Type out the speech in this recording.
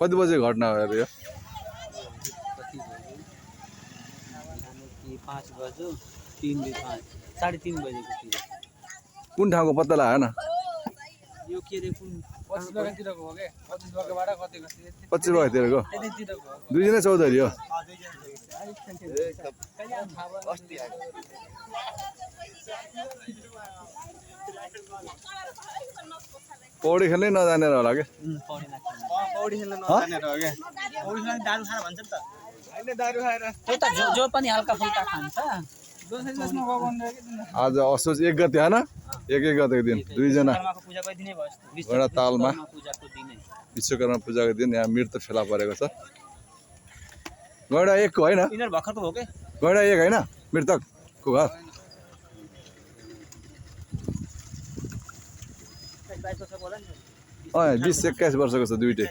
कति बजे घटना भयो यो? 5 बज्यो 3:30 बजेको कुन ठाउँको पत्ता लागेन? यो के रे कुन 25 बगेतिरको हो के 25 बगेबाट कति कति 25 बजेतिरको त्यतैतिरको हो दुईजना चौधरी हो। पौडी खेल्नै नजानेर होला के? पौडी खेल्न नजानेर हो के पौडी खेल्न दारु खाएर भन्छ नि त हैन दारु खाएर त्यो त जो पनि हल्का फुल्का खान्छ जसमा गयो भन्दै के आज असोज 1 गते हैन? 1 गतेको दिन दुईजना कर्मको पूजाको दिनै भयो एउटा तालमा पूजाको दिनै विश्वकर्मा पूजाको दिन यहाँ मृत फेला परेको छ। गैडा 1 को हैन? यिनीहरु भर्खरको हो के गैडा 1 हैन मृतकको घर? 22 वर्षको होला नि 20-21 वर्षको छ दुईटै।